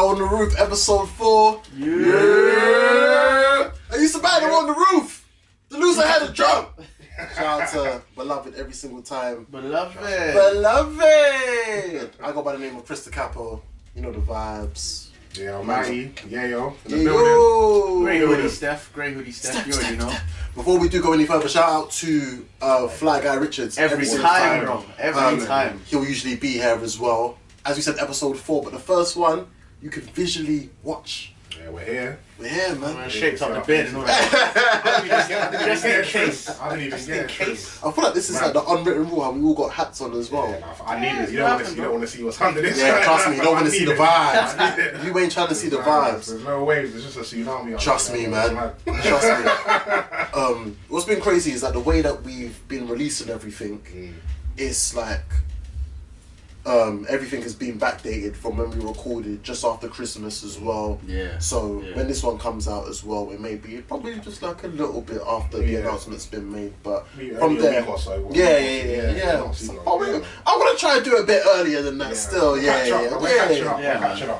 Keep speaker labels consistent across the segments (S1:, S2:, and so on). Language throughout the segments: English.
S1: Battle on the Roof, episode 4. Yeah! I used to battle on the roof. The loser had a jump. Shout out to Beloved every single time.
S2: Beloved.
S1: I go by the name of Chris the Capo. You know the vibes.
S3: Yeah, Matty. Yeah, yo.
S2: Grey hoodie, Steph. You already know.
S1: Before we do go any further, shout out to Fly Guy Richards.
S2: Every time, bro. Every time.
S1: He'll usually be here as well. As we said, episode 4, but the first one, you can visually watch.
S3: Yeah, we're here.
S1: We're here, man.
S2: I shaped up the bed and all that. Just in case.
S3: I didn't even get it.
S1: I feel like this is like the unwritten rule, how we all got hats on as well.
S3: Yeah, I need it. You don't want to see what's under this.
S1: Yeah, trust me, you don't want to see the vibes. You ain't trying to see the vibes.
S3: There's no waves, there's just a tsunami.
S1: Trust me, man. Trust me. What's been crazy is that the way that we've been releasing everything, it's like everything has been backdated from when we recorded just after Christmas as well.
S2: Yeah.
S1: So when this one comes out as well, it may be probably just like a little bit after the announcement's been made. But from there, I'm gonna try to do it a bit earlier than that. Still,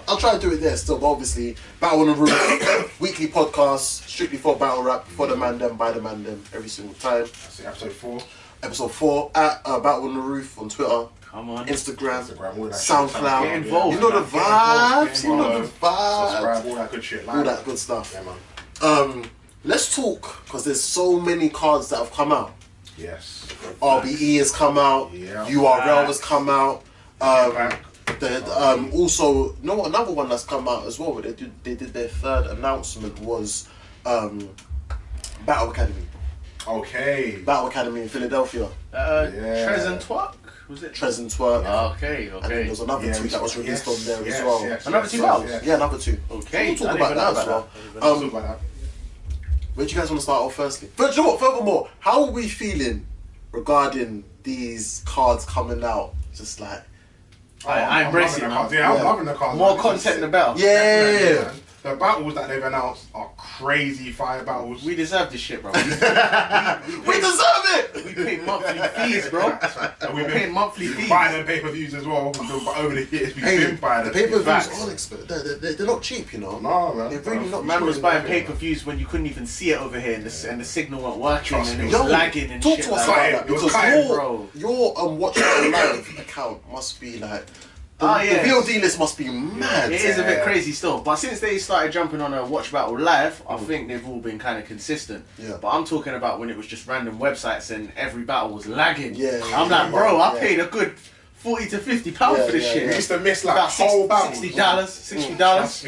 S1: I'll try to do it there still. But obviously, Battle on the Roof, weekly podcast, strictly for battle rap, for the man them, by the man them, every single time.
S3: That's it, episode 4.
S1: Episode 4 at Battle on the Roof on Twitter.
S2: Come on.
S1: Instagram,
S3: all that
S1: SoundCloud.
S2: Get involved.
S1: You know the vibes. You know the vibes.
S3: Subscribe, all that good shit.
S1: All that good stuff.
S3: Yeah, man.
S1: Let's talk, because there's so many cards that have come out.
S3: Yes.
S1: RBE has come out.
S3: Yeah.
S1: URL has come out. Also, you know what? Another one that's come out as well, where they did their third announcement was Battle Academy.
S3: Okay.
S1: Battle Academy in Philadelphia.
S2: Trez and Twerk? Was it?
S1: Trez and Twerk.
S2: Okay.
S1: And then there was another 2 that was released on there as well.
S2: Another 2 battles?
S1: Yeah, another 2.
S2: Okay.
S1: We'll talk about that as well. Where do you guys want to start off firstly? But you know what, furthermore, how are we feeling regarding these cards coming out? Just like...
S2: I embrace it, man.
S3: I'm loving the cards.
S2: More content than better.
S1: Yeah.
S3: The battles that they've announced are crazy fire battles.
S2: We deserve this shit, bro.
S1: We deserve it!
S2: We pay monthly fees, bro.
S3: And we've
S2: paying monthly fees.
S3: Buying them pay-per-views as well. But over the years, we've been buying
S1: the
S3: them.
S1: pay-per-views are expensive. They're not cheap, you know.
S3: No, man.
S1: They're really not cheap.
S2: Man was buying pay-per-views when you couldn't even see it over here, and the signal weren't working, and it was
S1: Yo,
S2: lagging and
S1: talk
S2: shit.
S1: to us
S2: like
S1: about that,
S3: It was
S1: because
S3: cutting,
S1: your Watch It Live account must be like... The
S2: yes.
S1: VOD list must be mad.
S2: It is a bit crazy still, but since they started jumping on a Watch Battle Live, I think they've all been kind of consistent.
S1: Yeah.
S2: But I'm talking about when it was just random websites and every battle was lagging.
S1: Yeah.
S2: I'm like, bro, I paid a good £40 to £50 for this shit.
S3: We used to miss like
S2: About
S3: whole battles.
S2: $60.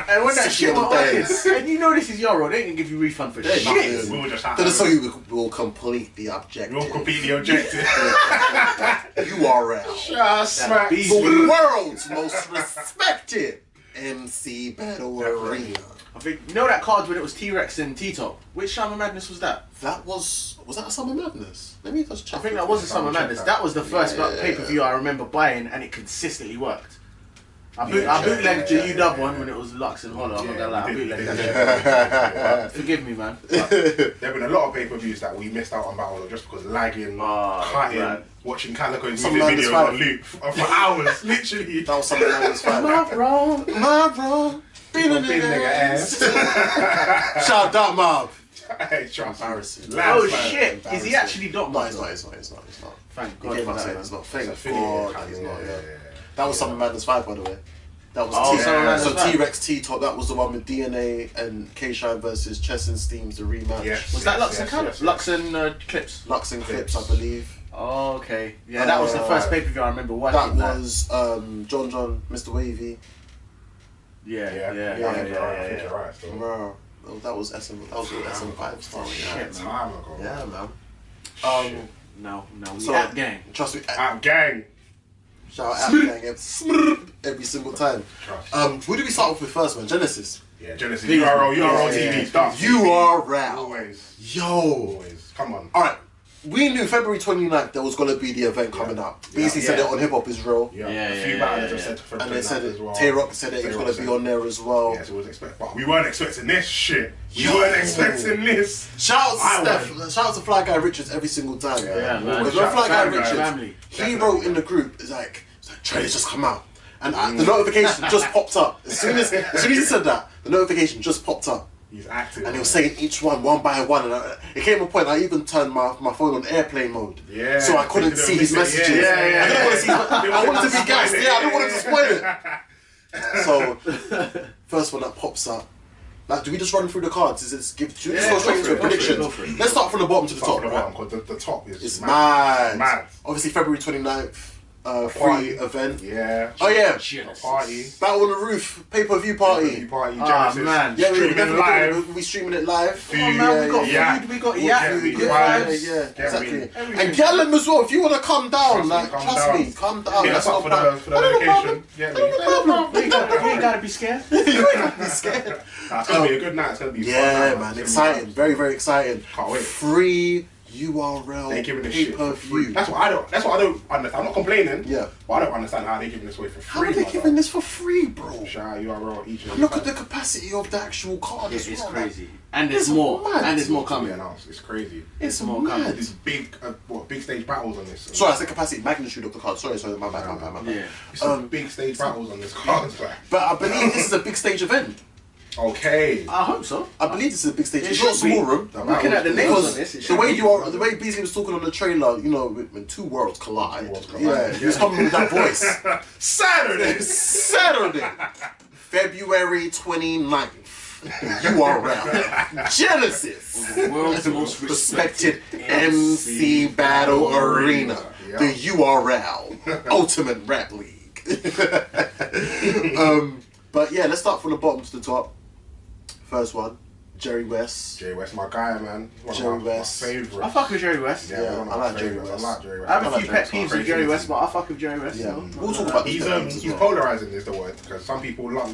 S2: And when that shit went working, and you know this is Euro, they ain't gonna give you refund for shit.
S3: We were just happy.
S1: Then so you will complete the objective.
S3: We'll complete the objective.
S1: URL.
S3: Smack.
S1: The world's most respected MC Battle Arena.
S2: I think, you know that card when it was T-Rex and T-Top? Which Summer Madness was that?
S1: Was that a Summer Madness? Let me just check.
S2: I think that was a Summer Madness. That was the first pay-per-view I remember buying, and it consistently worked. I bootlegged the UW one when it was Lux and Holler. I'm not gonna lie, I bootlegged that shit. Forgive me, man.
S3: There've been a lot of pay-per-views that we missed out on Battle just because lagging, cutting,
S2: man.
S3: watching Calico's
S1: Summer
S3: music
S1: Madness
S3: videos
S1: 5.
S3: on loop for hours, literally.
S1: That was Summer Madness 5.
S2: Am I wrong?
S3: Big nigga ass.
S1: Shout out Mob.
S3: Hey, trust.
S1: Embarrassing.
S2: Oh shit! Is he actually Dot
S1: No,
S2: Mob?
S1: it's not.
S2: Thank
S1: He
S2: God
S1: came
S2: for
S1: out saying
S2: that.
S1: it's not. Thank
S3: It's a
S1: God
S3: affiliate,
S1: he's not.
S3: yeah.
S1: That was Summer Madness 5, by the way. That was
S2: Summer Madness
S1: so
S2: 5.
S1: T-Rex T-Top. That was the one with DNA and K-Shine versus Chess and Steams, the rematch.
S3: Yes.
S2: Was that Lux and Clips? Lux and Clips.
S1: Lux and Clips, I believe.
S2: Oh, okay. Yeah, that was the first pay-per-view I remember watching.
S1: That was John, Mr. Wavy.
S2: Yeah.
S3: Right, still.
S1: Bro, that was SM. That was SM5 stuff.
S2: Shit,
S3: Time ago.
S1: Yeah, man.
S2: No.
S1: So,
S2: App gang.
S1: Trust me.
S3: Gang.
S1: Shout out App Gang every single time. Who do we start off with first, man? Genesis.
S3: Yeah, Genesis. URL TV. Start.
S1: URL.
S3: Always.
S1: Yo.
S3: Always. Come on.
S1: All right. We knew February 29th there was going to be the event coming out. BC said it on Hip Hop Israel.
S3: A few battles have said for
S1: and they said it.
S3: as well.
S1: Tay-Rock said it was going to be on there as well.
S3: Yes, it was expected. But we weren't expecting this shit. We weren't expecting this.
S1: Shout out to Steph. Shout out to Fly Guy Richards every single time.
S2: Yeah, man.
S1: Because when Fly Guy
S2: Family.
S1: Richards, he wrote in the group, it's like, trailers just come out. And the notification just popped up. As soon as he said that, the notification just popped up.
S3: He's active.
S1: And he was saying each one by one. And it came to a point I even turned my phone on airplane mode.
S3: Yeah.
S1: So I couldn't see his messages.
S2: Yeah.
S1: I didn't want to see I wanted to be gassed. Yeah, I didn't want to spoil it. So, first one that pops up. Like, do we just run through the cards? Should we just go straight into a prediction? Let's start from the bottom to the top, right?
S3: Because the top is
S1: It's mad.
S3: Mad.
S1: Obviously, February 29th. Free event.
S3: Yeah.
S1: Oh yeah.
S3: Party.
S1: Battle on the Roof. Pay-per-view party.
S3: Genesis.
S2: Man.
S1: Yeah,
S3: Streaming live.
S1: We streaming it live.
S2: Come on, man, we got food, we got yak,
S1: yeah, exactly. And Gallum as well. If you want to come down, trust me, come down.
S3: Yeah, that's up for the dedication. Yeah,
S2: You ain't gotta be scared.
S1: You ain't gotta be scared.
S3: It's gonna be a good night. It's gonna be fun.
S1: Yeah, man, exciting. Very, very exciting.
S3: Can't wait.
S1: Free URL
S3: They giving this shit for free.
S1: pay-per-view.
S3: That's what I don't understand. I'm not complaining.
S1: Yeah.
S3: But I don't understand how they giving this away for
S1: How
S3: free.
S1: are they giving this for free, bro?
S3: Shout out URL each and
S1: And look at the capacity of the actual card as
S2: It's
S1: well.
S2: crazy. And there's more.
S1: mad.
S2: And there's more coming.
S3: It's crazy.
S1: It's
S2: more
S1: mad.
S2: coming.
S3: There's big stage battles on this.
S1: Sorry, I said capacity, magnitude of the card. Sorry, my bad.
S2: Yeah.
S3: It's some big stage battles on this card.
S1: But I believe this is a big stage event.
S3: Okay.
S2: I hope so.
S1: I believe this is a big stage.
S2: It
S1: It's not a
S2: should be.
S1: small room.
S3: The
S2: Looking at the names
S1: Because
S2: on this, it
S1: the
S2: should
S1: way
S2: be.
S1: the way Beasley was talking on the trailer, you know, when two worlds collide.
S3: Two worlds collide.
S1: Yeah, he was coming with that voice.
S3: Saturday.
S1: Saturday, February 29th. URL Genesis,
S2: The world's most
S1: respected MC Battle Arena.
S3: Yeah.
S1: The URL Ultimate Rap League. But yeah, let's start from the bottom to the top. First one, Jerry Wess.
S3: Jerry Wess, my guy, man. One
S1: Jerry
S3: of my
S1: Wess.
S3: favorites.
S2: I fuck with Jerry West.
S1: Yeah,
S3: one of
S1: I
S3: my
S1: like Jerry
S3: favourites.
S1: Wess.
S3: I like Jerry Wess.
S2: I have a
S1: like
S2: few
S1: Jerry
S2: pet peeves with
S3: Crazy
S2: Jerry
S3: dude.
S2: West, but I fuck with Jerry West.
S1: Yeah.
S2: So.
S1: We'll talk about
S3: He's
S1: these pet peeves as
S3: he's
S1: well.
S3: polarizing is the word because some people love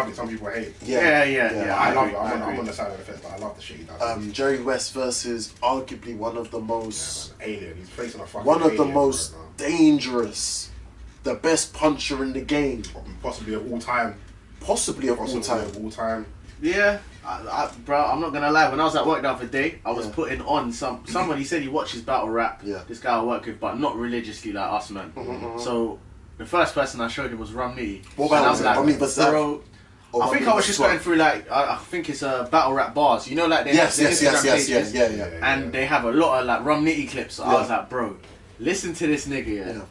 S3: it, some people hate.
S2: Yeah.
S3: I love
S2: agree,
S3: it.
S2: I
S3: I'm
S2: agree.
S3: on the side of the fence, but I love the shit he does.
S1: Jerry West versus arguably one of the most,
S3: Alien. He's facing a fucking
S1: one of the
S3: alien
S1: most
S3: right
S1: dangerous, the best puncher in the game,
S3: now. Possibly of all time.
S1: possibly of all time.
S3: Of all time.
S2: Yeah, bro, I'm not gonna lie. When I was at work the other day, I was
S1: Yeah.
S2: putting on someone. He said he watches battle rap.
S1: Yeah.
S2: This guy I work with, but not religiously like us, man. So the first person I showed him was Rum Nitty.
S1: What
S2: And I
S1: battle
S2: was
S1: was it?
S2: like,
S1: Rum Nitty versus
S2: bro,
S1: Or
S2: I
S1: Rum
S2: think
S1: Nitty
S2: I was
S1: versus
S2: just
S1: what?
S2: going through like I think it's battle rap bars. You know, like they
S1: Yes,
S2: have the
S1: yes,
S2: Instagram pages,
S1: yeah.
S2: and they have a lot of like Rum Nitty clips. So I
S1: Yeah.
S2: was like, bro, listen to this nigga,
S1: Yeah.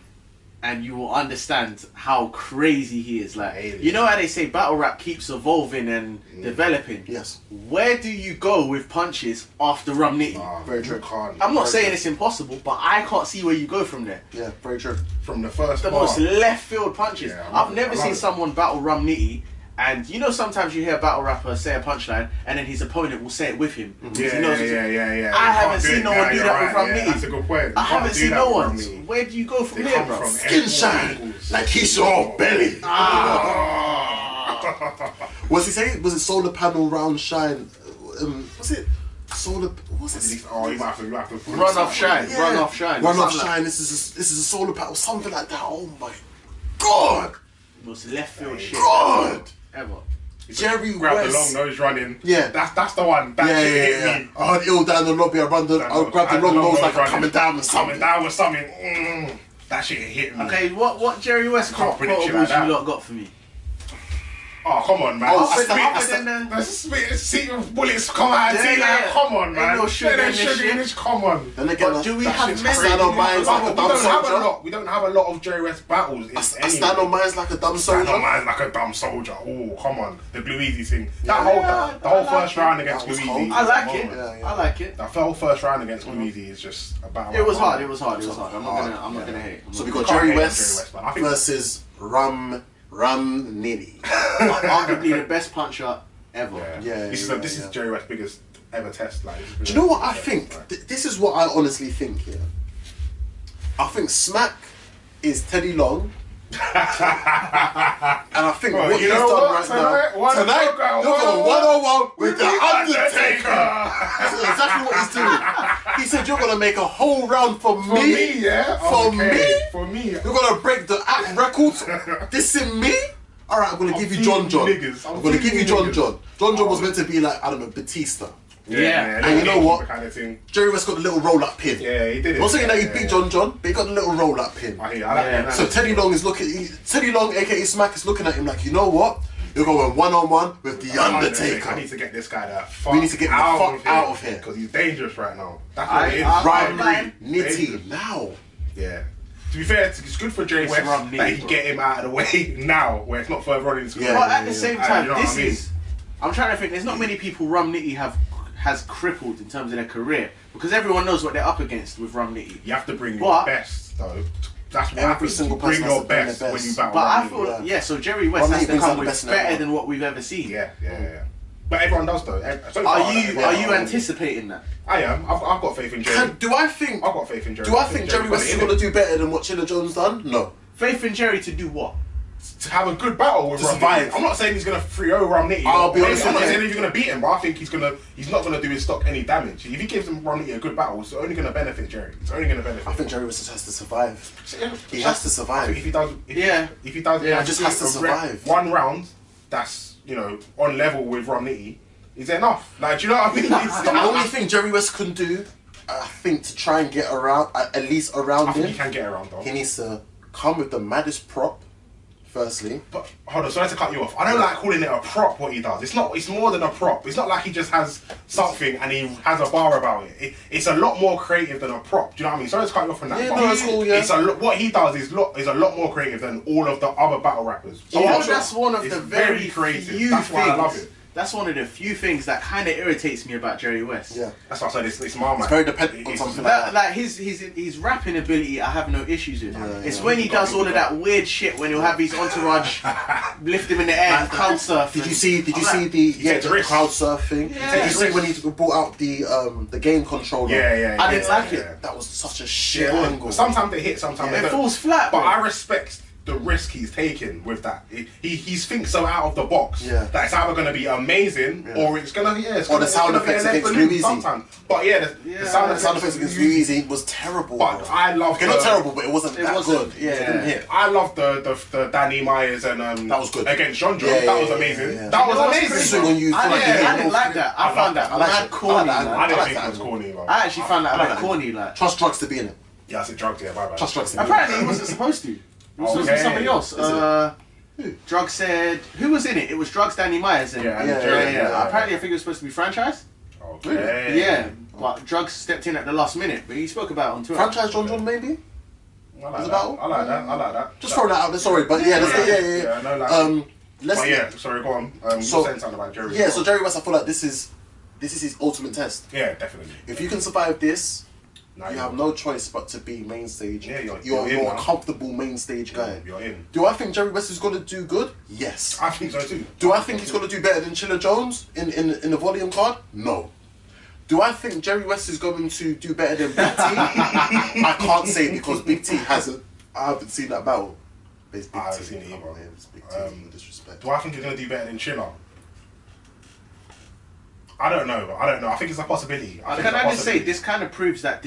S2: and you will understand how crazy he is. Like,
S3: Alien.
S2: you know how they say battle rap keeps evolving and developing.
S1: Yes.
S2: Where do you go with punches after Rum Nitty?
S1: Very true.
S2: I'm not saying it's impossible, but I can't see where you go from there.
S1: Yeah, very true.
S3: From the first
S2: The
S3: bar.
S2: most left field punches.
S3: Yeah, I love
S2: I've
S3: it.
S2: never
S3: I love
S2: seen
S3: it.
S2: someone battle Rum Nitty. And you know, sometimes you hear a battle rapper say a punchline, and then his opponent will say it with him.
S3: Yeah,
S2: He knows it's-
S3: yeah.
S2: I haven't seen no one do that with Rum Nitty.
S3: That's a good point.
S2: I
S3: You
S2: haven't
S3: can't do
S2: seen
S3: that
S2: no
S3: with
S2: one.
S3: Rum Nitty.
S2: Where do you go from
S3: They
S2: here,
S3: come
S2: bro?
S3: from
S1: Skin shine like he's your belly. What's he saying? Was it solar panel round shine? Was it solar? What's it?
S3: Oh, you might have to
S2: Run off shine.
S1: Yeah.
S2: Run off shine.
S1: Run off
S2: Something
S1: shine. This is a solar panel. Something like that. Oh my god!
S2: Like, most left field shit
S1: God!
S2: ever.
S1: Jerry
S3: Grab the
S1: West.
S3: long nose running.
S1: Yeah.
S3: That's the one. That shit hit me.
S1: I heard ill down the lobby. I grab the long nose like I'm coming down with something.
S3: Coming down with something. That shit hit me.
S2: Okay, what Jerry West
S3: Can't predict shit like
S2: quotables
S3: that.
S2: you lot got for me?
S3: Oh, come on, man.
S1: Oh,
S3: See bullets come out and
S2: Yeah,
S3: see
S2: yeah.
S3: like, come on,
S2: Ain't
S3: man.
S2: no sugar
S3: There
S2: in this
S3: ain't sugar in
S2: shit.
S3: this, come on.
S1: Then again,
S2: But do we
S1: that
S2: have
S1: shit's
S2: many?
S1: I stand on mine like a
S3: we
S1: dumb
S3: don't have a
S1: soldier.
S3: lot. We don't have a lot of Jerry West battles.
S1: I stand on mine like a dumb
S3: Stand on
S1: soldier.
S3: mine like a dumb soldier. Oh, come on. The Blue Easy thing.
S1: Yeah.
S3: The whole first round against
S1: That
S3: Blue
S1: was
S3: Easy.
S1: cold.
S2: I like it.
S1: Yeah.
S2: I like it.
S3: That whole first round against Blue Easy is just a battle.
S2: It was
S3: rap.
S2: hard. It was hard. I'm not gonna hate.
S1: So we got
S3: Can't
S1: Jerry
S3: hate on
S1: West
S3: Jerry West, man. I think-
S1: versus Rum Nitty.
S2: Arguably the best puncher ever.
S1: Yeah,
S3: This
S1: yeah,
S3: is
S1: yeah.
S3: Jerry West's biggest ever test. Like,
S1: Do you know what I think? This is what I honestly think here. I think Smack is Teddy Long. And I think
S3: Well,
S1: what
S3: you
S1: he's
S3: know
S1: done
S3: what?
S1: right now. Tonight, you're going 1-on-1 with the Undertaker. That's exactly what he's doing. He said, you're going to make a whole round for
S3: For me, yeah.
S1: For me?
S3: For me.
S1: You're going to break the app records. Dissing me? Alright, I'm going to give you John.
S3: niggas.
S1: I'm going to give you John.
S3: niggas.
S1: John was meant to be like, I don't know, Batista. And you know what?
S3: Kind of thing.
S1: Jerry Wess got the little roll-up pin.
S3: Yeah, he did it.
S1: I'm not saying that he beat John, but he got the little roll-up pin.
S3: I like that.
S1: So Teddy Long is Teddy Long, aka Smack, is looking at him like, you know what? You're going one-on-one with the Undertaker.
S3: I need to get this guy the fuck
S1: We need to get the fuck out of here.
S3: Because he's dangerous right now. That's what it is.
S1: Rum Nitty now.
S3: Yeah. To be fair, it's good for Jerry Wess that he can get him out of the way now, where it's not further on in his career.
S2: But at the same time,
S3: you know
S2: this is... I'm trying to think, there's not many people Rum Nitty has crippled in terms of their career, because everyone knows what they're up against with Rum Nitty.
S3: You have to bring your best, though. That's what happens.
S1: Single
S3: you bring your best when you battle.
S2: But I feel, so Jerry Wess has to come with better than what we've ever seen.
S3: Yeah. But everyone does, though.
S2: Are you anticipating that?
S3: I am. I've got faith in Jerry.
S1: I've got
S3: faith in Jerry.
S1: Do I think Jerry Wess is going to do better than what Chilla Jones done? No.
S2: Faith in Jerry to do what?
S3: To have a good battle with Rum Nitty. I'm not saying he's going to 3-0 Rum Nitty.
S1: I'll be honest.
S3: I'm not saying he's going to beat him, but I think he's not going to do his stock any damage. If he gives him Rum Nitty a good battle, it's only going to benefit Jerry. It's only going to benefit.
S1: I think Jerry Wess has to survive. He has to survive.
S3: If he does,
S1: just has to survive.
S3: One round that's on level with Rum Nitty is enough. Like, do you know what I mean?
S1: The only thing Jerry Wess can do, I think, to try and get around, at least around him.
S3: I think he can get around though.
S1: He needs to come with the maddest prop. Firstly,
S3: but hold on, sorry to cut you off. I don't like calling it a prop. What he does, it's more than a prop. It's not like he just has something and he has a bar about it. It's a lot more creative than a prop. Do you know what I mean? Sorry to cut you off on that.
S1: Yeah, no, that's cool. Yeah,
S3: what he does is a lot more creative than all of the other battle rappers.
S2: So that's one of the very creative.
S3: That's why I love it.
S2: That's one of the few things that kind of irritates me about Jerry Wess.
S1: Yeah,
S3: that's why I said it's Marmite.
S1: It's very dependent on something like that.
S2: Like his rapping ability, I have no issues with. It's when he does all of that weird shit when he'll have his entourage lift him in the air and crowd surf.
S1: Did you see the crowd surfing? Did you see when he brought out the game controller?
S3: Yeah.
S1: I didn't like it. That was such a shit angle.
S3: Sometimes they hit, sometimes
S2: it falls flat.
S3: But I respect the risk he's taking with that. He's thinks so out of the box that it's either going to be amazing or it's going to
S1: the sound effects against Louise.
S3: Sometimes, but the sound effects against
S1: Louise was terrible.
S3: But I love
S1: not terrible, but it wasn't good.
S2: Yeah, it didn't hit.
S3: I love the Danny Myers and
S1: that was good
S3: against John. That was amazing. That was amazing.
S2: I didn't like that. I found that mad corny.
S3: I didn't think it was corny.
S2: I actually found that a bit corny. Like
S1: trust drugs to be in it.
S3: Yeah, I said drugs. Yeah, bye.
S1: Trust drugs.
S2: Apparently, he wasn't supposed to. It was supposed to be somebody else. Drugs said... Who was in it? It was Drugs, Danny Myers.
S3: Yeah.
S2: Apparently, I think it was supposed to be franchised.
S3: Okay.
S2: Yeah. But Drugs stepped in at the last minute. But he spoke about it on Twitter.
S1: Franchise John maybe?
S3: I like that.
S1: Just throw that out there, sorry. But
S3: sorry, go on. You were saying something about Jerry.
S1: Yeah, so Jerry Wess, I feel like this is his ultimate test.
S3: Yeah, definitely.
S1: If you can survive this... You have no choice but to be main stage.
S3: Yeah,
S1: you're a comfortable main stage guy.
S3: You're in.
S1: Do I think Jerry Wess is going to do good? Yes.
S3: I think so too.
S1: Do I think he's going to do better than Chilla Jones in the volume card? No. Do I think Jerry Wess is going to do better than Big T? I can't say because Big T hasn't. I haven't seen that battle.
S3: I haven't seen it either.
S1: It's Big T, disrespect.
S3: Do I think he's going to do better than Chilla? I don't know. I think it's a possibility.
S2: Can I just say, this kind of proves that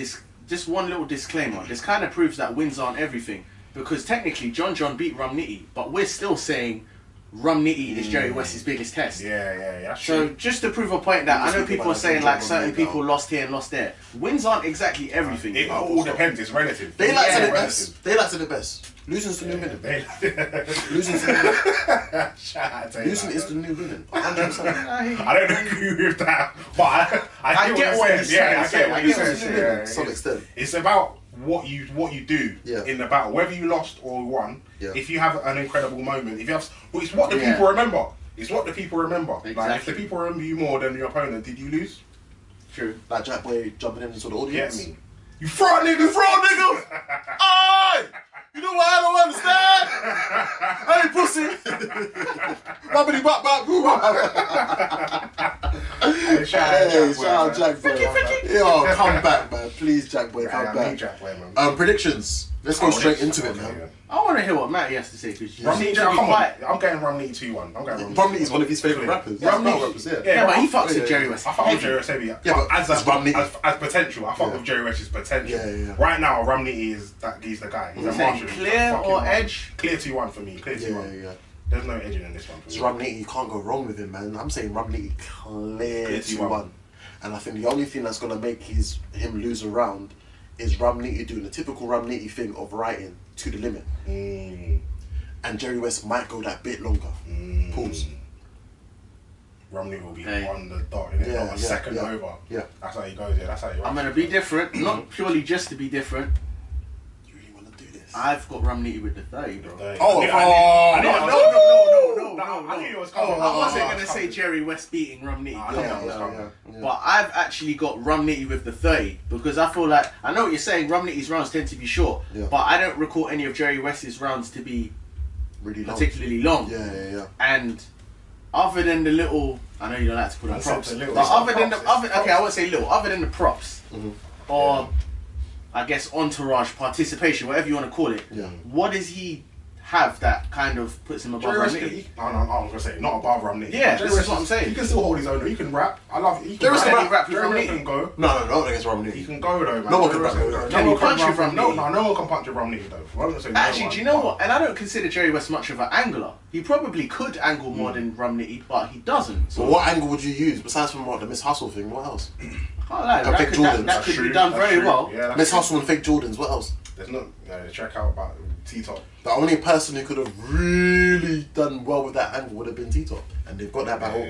S2: just one little disclaimer, this kind of proves that wins aren't everything. Because technically, John beat Rum Nitty, but we're still saying Rum Nitty is Jerry Wess's biggest test.
S3: Yeah.
S2: So just to prove a point that I know people are saying like certain people lost here and lost there. Wins aren't exactly everything.
S3: It all depends. It's relative.
S1: They like to the best. They like to the best. Losing's the new winning. Losing's the new winning. Losing is the new winning. 100%.
S3: I don't agree with that, but I get what you're saying. I get what you're saying.
S1: To some extent.
S3: It's about what you do in the battle, whether you lost or won. Yeah. If you have an incredible moment, it's what the people remember. It's what the people remember. Exactly. Like if the people remember you more than your opponent, did you lose?
S2: True.
S1: Like Jack Boy jumping into the audience.
S3: Get me. You fraud nigga!
S1: Aye! You know what I don't understand? Hey, pussy! Rubbity bop bop boo. Hey, shout out Jack Boy. Yo, come back, man. Please, Jack Boy, come back.
S3: Jack Boy, man.
S1: Predictions. Let's go straight into it, man.
S2: I want to hear what Matty has to say because
S3: I'm getting Rum Nitty 2-1.
S1: Rum Nitty is one of his favourite rappers.
S3: Rum Nitty,
S2: yeah, but he fucks with Jerry Wess.
S3: I fuck with Jerry Wess heavy. Yeah, but as potential, I fuck with Jerry Wess's potential.
S1: Yeah.
S3: Right now, Rum Nitty he's the guy. He's a marshal.
S2: Clear or edge?
S3: Clear 2-1 for me. Clear 2-1.
S1: Yeah.
S3: There's no edging in this one.
S1: It's Rum Nitty. You can't go wrong with him, man. I'm saying Rum Nitty clear 2-1. And I think the only thing that's gonna make him lose a round is Rum Nitty doing the typical Rum Nitty thing of writing to the limit. And Jerry Wess might go that bit longer. Pause.
S3: Rum Nitty will be on the dot, innit? Not a second over.
S1: Yeah.
S3: That's how he goes, that's how he
S2: I'm going to be different, not purely just to be different.
S1: You really want to do this?
S2: I've got Rum Nitty with the 30, bro.
S3: No.
S2: I
S3: knew it was coming.
S2: I wasn't going to say Jerry Wess beating Rum Nitty.
S1: Yeah.
S2: But I've actually got Rum Nitty with the 30 because I feel like, I know what you're saying, Rum Nitty's rounds tend to be short, but I don't recall any of Jerry Wess's rounds to be
S1: really
S2: particularly long.
S1: Yeah.
S2: And other than the little, I know you don't like to put on props, but I won't say little, other than the props, or I guess entourage, participation, whatever you want to call it, what does he have that kind of puts him above Rum Nitty?
S3: I was going to say, not above Rum Nitty.
S2: Yeah, this is what I'm saying.
S3: He can still hold his own. He can rap. I love it.
S2: Jerry Wess can rap with Rum
S3: Jerry
S2: Nitty.
S3: can go.
S1: No, against Rum Nitty.
S3: He can go though, man.
S1: No one can rap.
S2: Can he punch with Rum Nitty?
S3: No one can punch with Rum Nitty though.
S2: Actually, do you know what? And I don't consider Jerry Wess much of an angler. He probably could angle more than Rum Nitty, but he doesn't. So
S1: But what angle would you use besides from the Miss Hustle thing? What else?
S2: That could be done very well.
S3: Yeah,
S1: Miss Hustle and fake Jordans. What else?
S3: There's not. Check out about T-Top.
S1: The only person who could have really done well with that angle would have been T-Top, and they've got that battle.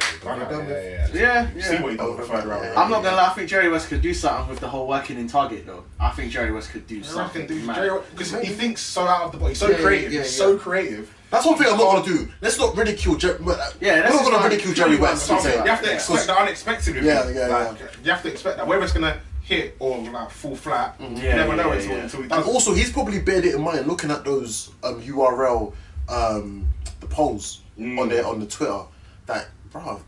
S2: Yeah.
S3: See what he does in the third round.
S2: I'm not gonna lie. I think Jerry Wess could do something with the whole working in target though. I think Jerry Wess could do something.
S3: Because he thinks so out of the box. He's so creative. He's so creative.
S1: That's one thing I'm not gonna do. Let's not ridicule Jerry. We're not gonna ridicule Jerry Wess.
S3: You have to expect the unexpected with him.
S1: Yeah.
S3: You have to expect that whether it's gonna hit or like fall flat. You never know until he does.
S1: And also, he's probably bared it in mind looking at those URL the polls on the Twitter that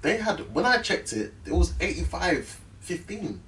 S1: they had when I checked it was 85-15 in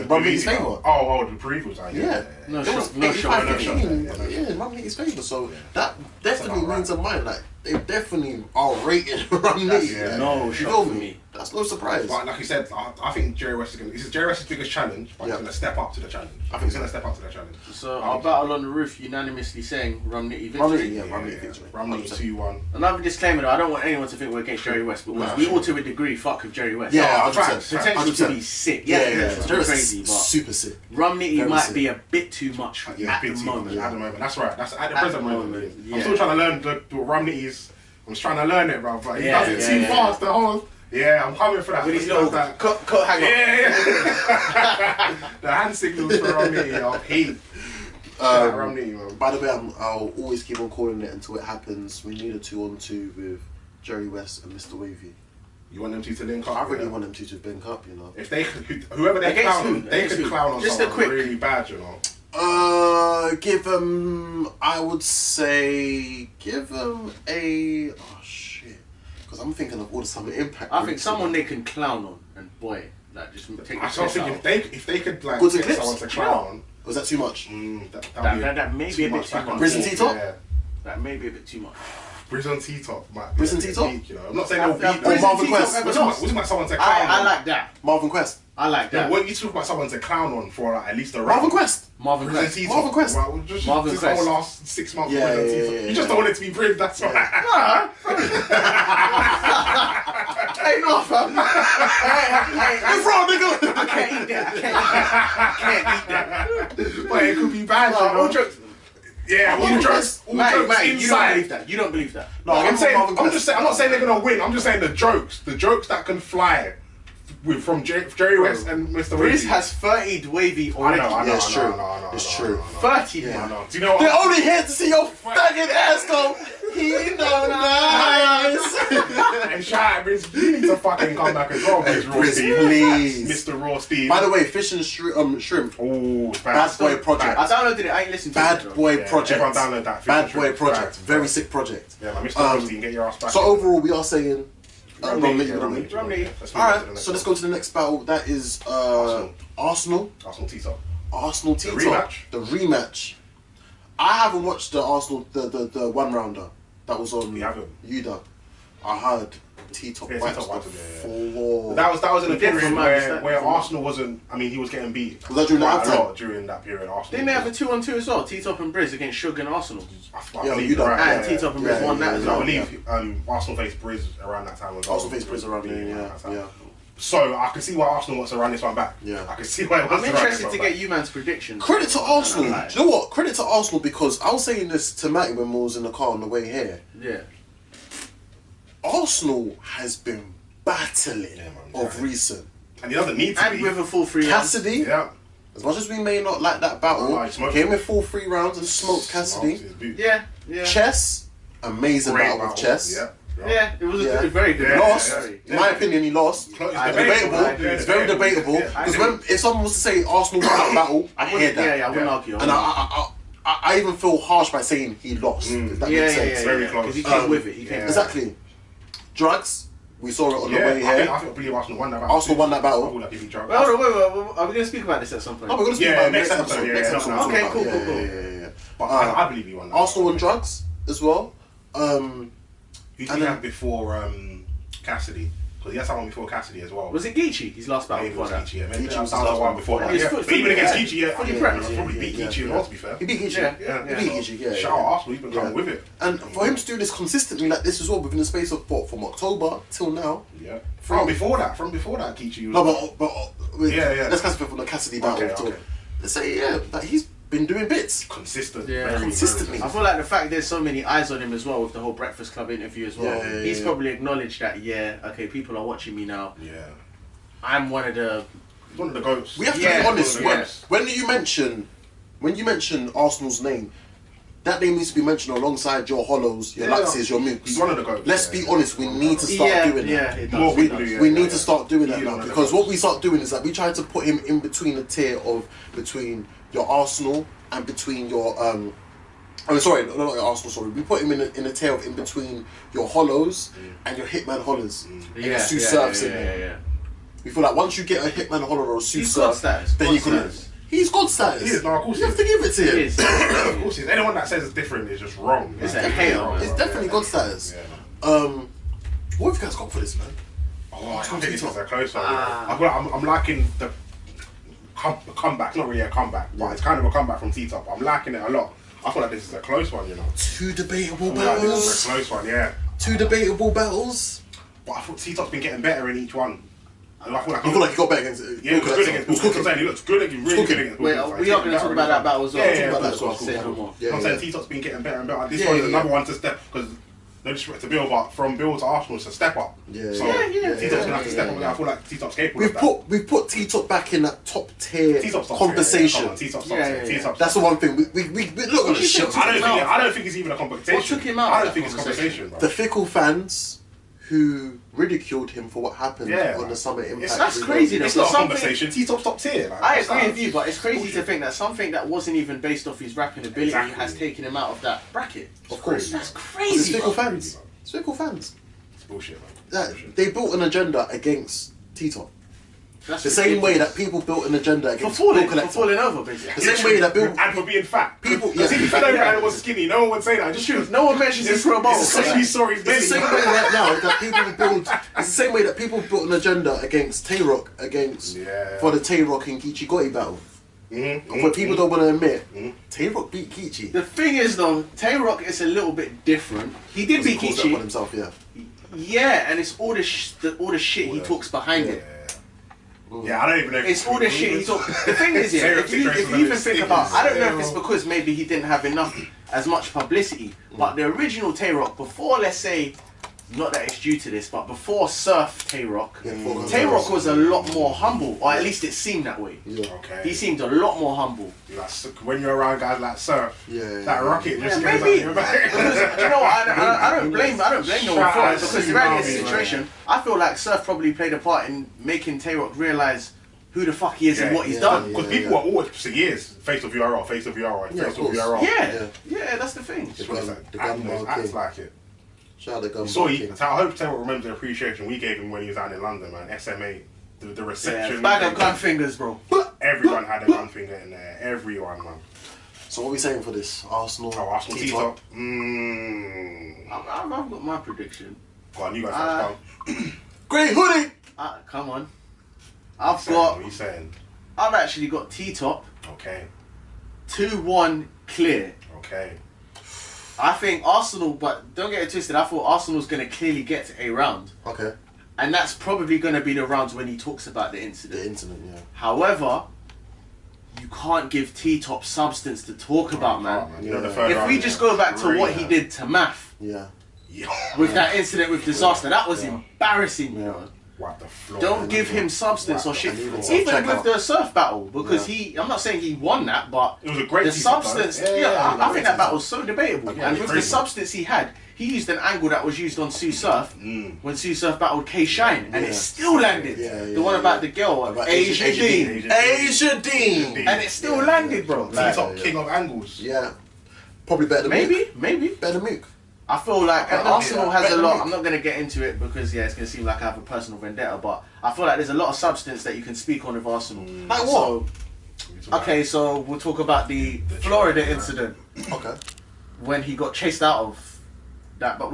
S1: Rum Nitty's favour.
S3: Oh, the brief was like
S2: No
S1: it was 85-15 in Rum Nitty's favour. So that definitely means a mind. Like they definitely are rated Rum Nitty.
S2: No shot for me.
S1: That's no surprise.
S3: But like you said, I think Jerry Wess is going to... This is Jerry Wess's biggest challenge, but he's going to step up to the challenge. I think he's going to step up to the challenge.
S2: So our battle on the roof unanimously saying Rum Nitty victory.
S1: Rum Nitty victory.
S3: Rum Nitty 2-1.
S2: Another disclaimer though, I don't want anyone to think we're against Jerry Wess, because we all to a degree fuck with Jerry Wess.
S1: Yeah,
S2: potential to be sick. Yeah. Crazy, but
S1: super sick.
S2: Rum Nitty might be a bit too much at the moment.
S3: At the moment, that's right. That's at the present moment. I'm still trying to learn the Rum Nitty's... I'm just trying to learn it, bro. But he does it too fast. The whole... Yeah, I'm coming for that.
S2: With his little coat hanger.
S3: Yeah. The hand signals for Rum Nitty are peak. Rum Nitty, man.
S1: By the way, I'll always keep on calling it until it happens. We need a 2-on-2 with Jerry Wess and Mr. Wavy.
S3: You want them two to link up?
S1: I really want them two to link up, you know.
S3: If they, whoever they clown, they could clown on
S2: just
S3: someone really bad, you know.
S1: Give them. I would say give them a. Oh shit! Because I'm thinking of all the Summer Impact.
S2: I think someone they can clown on, and boy, like just take.
S3: I was thinking if they could like
S1: get
S3: someone to clown on.
S1: Was that too much?
S2: That may be a bit too much.
S1: Prison T-Top?
S2: Yeah. That may be a bit too much.
S3: Prison T-Top might be
S1: Prison T-Top?
S3: You know, I'm not saying they'll beat
S1: Marvin Quest.
S3: We're talking about someone to clown on.
S2: I like that.
S1: Marvin Quest.
S2: I like that.
S3: When you talk about someone to clown on for like at least a round.
S1: Marvin Quest.
S2: Marvin Quest.
S1: Marvin Quest.
S3: Well, just
S2: Marvin
S3: this
S2: Quest.
S3: whole last 6 months.
S1: Yeah.
S3: You just don't want it to be Brig, that's why.
S2: Hey, no, fam.
S1: You're wrong, nigga.
S2: I can't eat that. I can't eat that.
S3: But it could be bad, you know.
S2: All jokes.
S3: Yeah, all jokes
S2: Mate,
S3: inside.
S2: You don't believe that.
S1: No,
S3: I'm not saying they're gonna win. I'm just saying the jokes that can fly from Jerry Wess and Mr. Wavy.
S2: Briz has 30'd Wavy already.
S3: I know.
S1: It's true.
S2: 30.
S3: Yeah. Do you know what?
S1: They're only here to see your faggot ass go. He know nice.
S3: And shout out, Briz, you need to fucking come back as well, Briz Raw Steve.
S1: Please.
S3: Mr. Raw Steve.
S1: By the way, Fish and Shrimp.
S3: Oh,
S1: Bad Boy Project.
S2: I downloaded it. I ain't listened to it.
S1: Bad Boy Project.
S3: Everyone download that.
S1: Bad Boy Project. Very sick project.
S3: Yeah, man, Mr. Raw Steve, get your ass back.
S1: So overall, we are saying Rum Nitty.
S2: Alright,
S1: so let's go to the next battle. That is Arsenal
S3: T-Top.
S1: Arsenal T-Top. The rematch. I haven't watched the Arsenal the one rounder that was on UDA. I heard T-Top wiped the floor.
S3: That was in a period where Arsenal wasn't. I mean, he was getting beat.
S1: Was that during that time?
S3: During that period, Arsenal.
S2: Didn't they have a 2-on-2 as well? T-Top and Briz against Suge and Arsenal.
S1: Yeah, UDA.
S2: And T-Top and Briz won that as well.
S3: I believe Arsenal faced Briz around that time.
S1: Arsenal faced Briz around there. Yeah.
S3: So I can see why Arsenal wants to run this one back.
S1: Yeah,
S3: I can see why.
S2: I'm interested to get you man's predictions.
S1: Credit to Arsenal. Do you know what? Credit to Arsenal, because I was saying this to Matty when we was in the car on the way here.
S2: Yeah.
S1: Arsenal has been battling of recent,
S3: and he doesn't need to.
S2: And with a full 3 rounds.
S1: Cassidy.
S3: Yeah.
S1: As much as we may not like that battle, came with full 3 rounds and smoked Cassidy.
S2: Yeah.
S1: Chess, amazing battle with Chess.
S2: Yeah, it was a very good.
S1: Lost. In my opinion, he lost. It's debatable. It's very debatable. Because if someone was to say Arsenal won that battle, I hear that.
S2: Yeah, I wouldn't argue.
S1: And I even feel harsh by saying he lost. If that makes sense.
S3: Very close.
S2: Because he came with it.
S1: Exactly. Drugs. We saw it on the way here.
S3: I believe Arsenal won that battle.
S1: Arsenal won that battle.
S2: Well, wait. Are we going to speak about this at some point?
S1: Oh, we're going to speak about it next
S3: episode.
S1: episode.
S2: Okay, cool.
S1: Yeah.
S3: But I believe he won that.
S1: Arsenal and drugs as well.
S3: Who did he have before Cassidy? Because he had someone before Cassidy as well.
S2: Was it Geechee? His last battle before that?
S3: Geechee was the last one before that. But even against Geechee, probably beat Geechee as well, to be fair.
S1: He beat Geechee. He beat Geechee, yeah.
S3: Shout out Arsenal, he's been coming with it.
S1: And for him to do this consistently like this as well, within the space of from October till now.
S3: Yeah. From before that, Geechee was...
S1: No, but let's classify from the Cassidy battle.
S3: Okay.
S1: Let's say, that he's been doing bits.
S3: Consistent.
S2: Yeah,
S1: consistently.
S2: I feel like the fact there's so many eyes on him as well with the whole Breakfast Club interview as well. He's probably acknowledged that, okay, people are watching me now.
S3: Yeah.
S2: I'm one of the
S3: GOATs.
S1: We have to be honest. When you mention Arsenal's name, that name needs to be mentioned alongside your Hollows, your Luxes, your Mooks.
S3: He's one of the GOATs.
S1: Let's be honest, we need to start doing that. We need to start doing that now, because what we start doing is that we try to put him in between the tier of between your Arsenal and between your not your Arsenal. Sorry, we put him in a tier of in between your Hollows and your Hitman Hollers. And your Sue Surfs in there. We feel like once you get a Hitman Holler or a Sue Surf, then you can. He's God status.
S3: He is. No, of course
S1: you have to give it to him.
S3: Of course, anyone that says it's different is just wrong.
S2: It's a hater.
S1: It's definitely God status. What have you guys got for this, man?
S3: I think this is a close one. I'm liking the comeback. Not really a comeback, but it's kind of a comeback from T-Top. I'm liking it a lot. I feel like this is a close one, you know.
S1: Two debatable battles.
S3: Like this is a close one, yeah.
S1: Two debatable battles.
S3: But I thought T-Top's been getting better in each one. I feel like
S1: he got better against it.
S3: Yeah, he was good against Booker. He looks good against really good against Booker.
S2: Wait, we are going to talk about that battle as well.
S3: Yeah,
S2: I'm
S3: saying T-Top's been getting better and better. This one is another one to step, because no disrespect to Bill, but from Bill to Arsenal, it's a step up. T-Top's going to have to step up. I feel like T-Top's capable of that.
S1: We've put T-Top back in that top tier conversation.
S3: T-Top's
S1: That's the one thing. We look at the shit.
S3: I don't think it's even a competition.
S2: What took him out?
S3: I don't think it's conversation.
S1: The fickle fans who ridiculed him for what happened on the Summer Impact.
S2: That's crazy.
S3: It's not a conversation. T-Top's top tier.
S2: I agree with you, but it's crazy to think that something that wasn't even based off his rapping ability has taken him out of that bracket.
S1: Of course.
S2: That's crazy.
S1: It's fickle fans. It's fickle fans.
S3: It's bullshit, man.
S1: They built an agenda against T-Top. The same way that people built an agenda against
S2: for falling over, basically.
S1: The same way that people...
S3: And for being fat.
S1: People...
S3: Because if he fell over and was skinny, no one would say that. Just
S2: truth. No one mentions his pro bowl.
S1: It's the same way right now that people build... It's the same way that people built an agenda against Tay-Rock, for the Tay-Rock and Geechee Gotti battle. What people don't want to admit, Tay-Rock beat Geechee.
S2: The thing is though, Tay-Rock is a little bit different. He did beat Geechee.
S1: Himself,
S2: yeah, and it's all the shit he talks behind it.
S3: Yeah, I don't even know.
S2: It's all the shit he talks. The thing is, if you even think about, I don't know if it's because maybe he didn't have as much publicity, but the original Tay-Rock before, let's say, not that it's due to this, but before Surf Tay-Rock, Tay-Rock was a lot more humble, or at least it seemed that way. He seemed a lot more humble.
S3: When you're around guys like Surf, that rocket just goes
S2: maybe. You know what? I don't blame no one for it, because around this situation, I feel like Surf probably played a part in making Tay-Rock realise who the fuck he is and what he's done.
S3: Because people are always for years face of URL, face of URL, face of URL.
S2: Yeah, that's the thing.
S3: The gun acts like it.
S1: Shout out the gun.
S3: So I hope Taylor remembers the appreciation we gave him when he was out in London, man. SMA, the reception.
S2: Bag of gun fingers, bro.
S3: Everyone had a gun finger in there. Everyone, man.
S1: So what are we saying for this? Arsenal.
S3: Arsenal T-Top.
S2: I've got my prediction.
S3: Go on, you guys first.
S1: Great hoodie.
S2: Come on.
S3: What are you saying?
S2: I've actually got T-Top.
S3: Okay.
S2: 2-1 clear.
S3: Okay.
S2: I think Arsenal, but don't get it twisted, I thought Arsenal was going to clearly get to a round.
S1: Okay.
S2: And that's probably going to be the rounds when he talks about the incident.
S1: The incident, yeah.
S2: However, you can't give T-Top substance to talk about, man.
S3: You know,
S2: if we just go back to what he did to Math, with that incident with Disaster, that was embarrassing, you know.
S3: Wipe the floor.
S2: Don't give him substance or shit. Even with the surf battle, because I'm not saying he won that, but
S3: it was a great
S2: substance. I think that battle was so debatable. And with the substance he had, he used an angle that was used on Sue Surf when Sue Surf battled K Shine, and it still landed. The one about the girl, Asia Dean.
S1: Asia Dean!
S2: And it still landed, bro.
S3: T-Top king of angles.
S1: Yeah. Probably better than Mook.
S2: Maybe.
S1: Better than Mook.
S2: I feel like Arsenal has a lot. I'm not going to get into it because it's going to seem like I have a personal vendetta, but I feel like there's a lot of substance that you can speak on with Arsenal.
S1: Like what?
S2: Okay, so we'll talk about the Florida incident.
S1: Okay.
S2: When he got chased out of that, but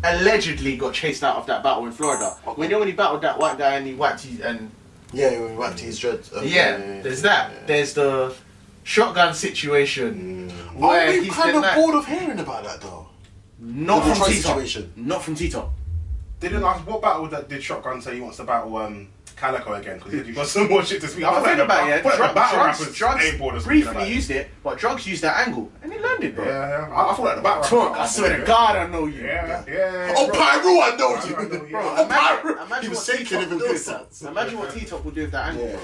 S2: allegedly got chased out of that battle in Florida.
S1: Okay.
S2: When he battled that white guy and he whacked his and
S1: when he whacked his dreads.
S2: There's that. Yeah. There's the shotgun situation.
S1: Where I'm kind of bored of hearing about that though.
S2: Not from T-Top. Not from T-Top.
S3: Didn't ask what battle that did Shotgun say he wants to battle Calico again because you've got some more shit to speak.
S2: I think about it. Drugs briefly used it, but Drugs used that angle and it landed, bro.
S3: Yeah. I thought like the battle rappers.
S2: I swear to God, I know you.
S3: Yeah.
S1: Oh, Pyro, I know you.
S2: Bro,
S1: oh, Pyro.
S2: Imagine what T-Top Imagine what T-Top would do with that angle, bro.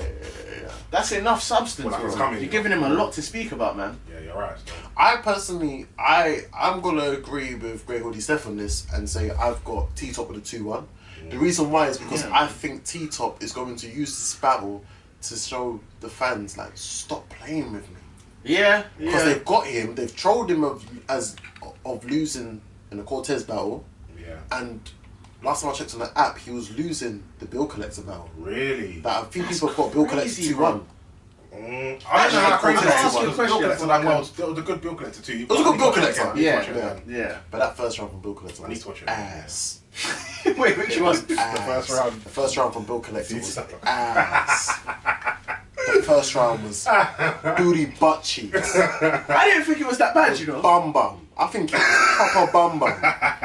S2: That's enough substance, bro. You're giving him a lot to speak about, man.
S3: Yeah, you're right.
S1: I personally, I'm gonna agree with Grey Hoodie Steph on this and say I've got T-Top with a 2-1. The reason why is because I think T-Top is going to use this battle to show the fans, like, stop playing with me.
S2: Yeah.
S1: Because they've got him, they've trolled him of losing in the Cortez battle.
S3: Yeah.
S1: And last time I checked on the app, he was losing the Bill Collector battle.
S3: Really?
S1: That a few people have got Bill Collector 2-1.
S3: I don't know how crazy that is. Bill Collector, the good Bill Collector too.
S1: It was a good Bill Collector.
S2: Yeah.
S1: But that first round from Bill Collector
S3: I need to watch it.
S1: Ass.
S2: Wait, which one?
S3: The first round.
S1: The first round from Bill Collector was ass. The first round was booty butt cheeks.
S2: I didn't think it was that bad, you know.
S1: Bum. I think it was proper bum.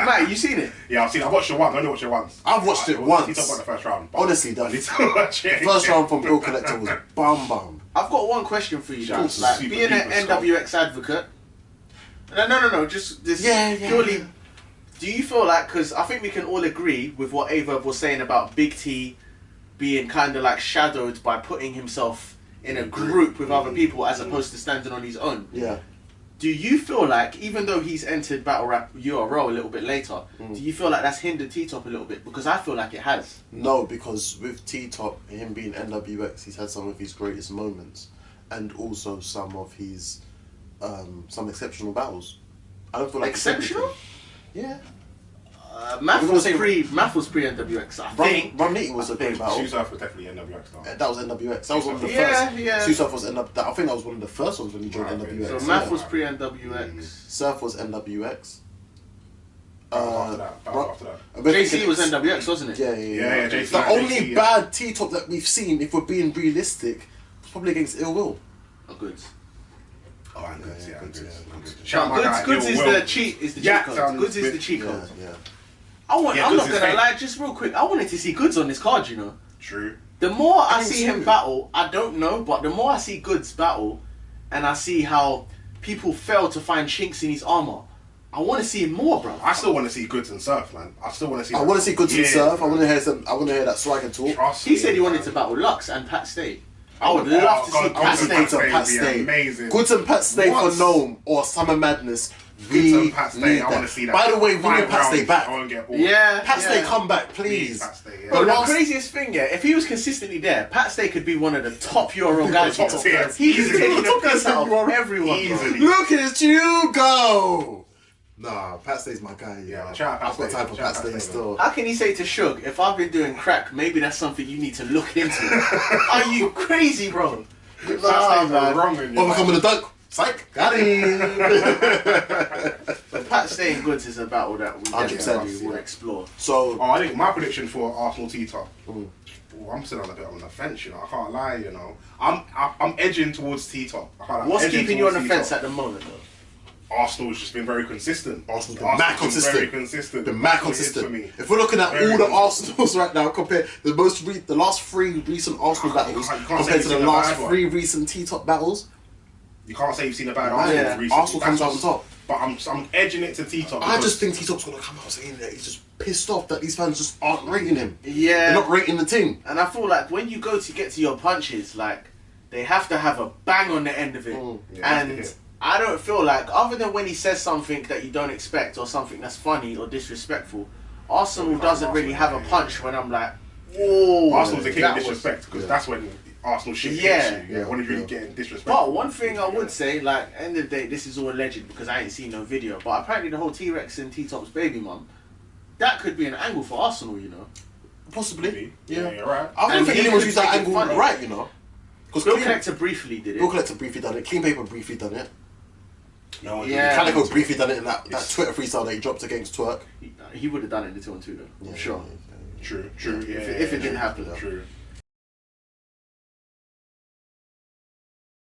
S2: Mate, you seen it?
S3: Yeah, I've seen it. I've watched it once. I only watched it once.
S1: I've watched it once.
S3: He's talking about the first round.
S1: Honestly, the first round from Bill Collector was bum.
S2: I've got one question for you, guys. Like, being an NWX advocate. No. Just this purely. Do you feel like, because I think we can all agree with what Ava was saying about Big T being kind of like shadowed by putting himself in a group with other people as opposed to standing on his own.
S1: Yeah.
S2: Do you feel like, even though he's entered Battle Rap URL a little bit later, do you feel like that's hindered T-Top a little bit? Because I feel like it has.
S1: No, because with T-Top, him being NWX, he's had some of his greatest moments. And also some of his, some exceptional battles. I don't feel like...
S2: Exceptional?
S1: Yeah.
S2: Math was pre-NWX, I think.
S1: Rum Nitty was a great battle.
S3: Sue Surf was definitely NWX though.
S1: That was NWX. That was one of the first. Sue Surf was NWX. I think that was one of the first ones when he joined NWX.
S2: So Math was pre-NWX.
S1: Surf was NWX.
S3: After that.
S2: JC was NWX, wasn't it?
S1: Yeah.
S3: JC,
S1: the only bad T-Top that we've seen, if we're being realistic, was probably against Ill Will.
S2: Goods. Goods is the cheat code. Goods is the cheat code.
S1: Yeah.
S2: I'm not gonna lie, just real quick. I wanted to see Goods on this card, you know.
S3: True.
S2: The more I see him battle, I don't know, but the more I see Goods battle, and I see how people fail to find chinks in his armor, I want to see him more, bro.
S3: I still want to see Goods and Surf, man. I want to see
S1: Goods and Surf. I want to hear that swagger talk.
S2: He said he wanted to battle Lux and Pat Stay. I would love to see Pat Stay.
S3: Amazing.
S1: Goods and Pat Stay for Gnome or Summer Madness.
S3: Goods and Pat Stay. I want to see that.
S1: By the way, we need Pat Stay back.
S2: Pat
S1: Stay, come back, please.
S2: But the craziest thing, if he was consistently there, Pat Stay could be one of the top URL guys. He could take the piss out of everyone.
S1: Look at you go. Nah, Pat Stay's my guy.
S3: Yeah,
S1: I've got time for Pat Stay still.
S2: How can he say to Suge, if I've been doing crack, maybe that's something you need to look into? Are you crazy, bro?
S1: Nah, man. Overcoming the dunk. Psych. Got him.
S2: But Pat Stay and Goods is a battle that we definitely will explore.
S1: So,
S3: I think my prediction for Arsenal T-Top. I'm still on a bit on the fence, you know. I can't lie, you know. I'm edging towards T-Top.
S2: What's keeping you on the fence at the moment, though?
S3: Arsenal's just been very consistent.
S1: Arsenal's been mad consistent.
S3: Very consistent.
S1: Been mad consistent. If we're looking at all the Arsenals right now, compared the last 3 recent Arsenal battles compared to the last 3 recent T-top battles,
S3: you can't say you've seen a bad Arsenal recently.
S1: Arsenal comes out on top.
S3: But I'm edging it to T-top.
S1: I just think T-top's gonna come out saying that he's just pissed off that these fans just aren't rating him.
S2: Yeah,
S1: they're not rating the team.
S2: And I feel like when you go to get to your punches, like they have to have a bang on the end of it, and I don't feel like, other than when he says something that you don't expect or something that's funny or disrespectful, Arsenal doesn't really have a punch when I'm like, whoa.
S3: Arsenal's the king of disrespect, because that's when Arsenal shit hits you. When he's really getting disrespectful.
S2: But one thing I would say, like, end of the day, this is all alleged because I ain't seen no video, but apparently the whole T-Rex and T-Top's baby mum, that could be an angle for Arsenal, you know.
S1: Possibly.
S3: Yeah, you're right.
S1: I don't think anyone's used that angle right, you know.
S2: Because Bill Collector briefly did it.
S1: Bill Collector briefly done it. Clean Paper briefly done it.
S3: No,
S1: Calico briefly done it in that Twitter freestyle that he dropped against Twerk.
S2: He would have done it in the 2-on-2 though. I'm sure.
S3: True.
S2: If it didn't happen though.
S3: True.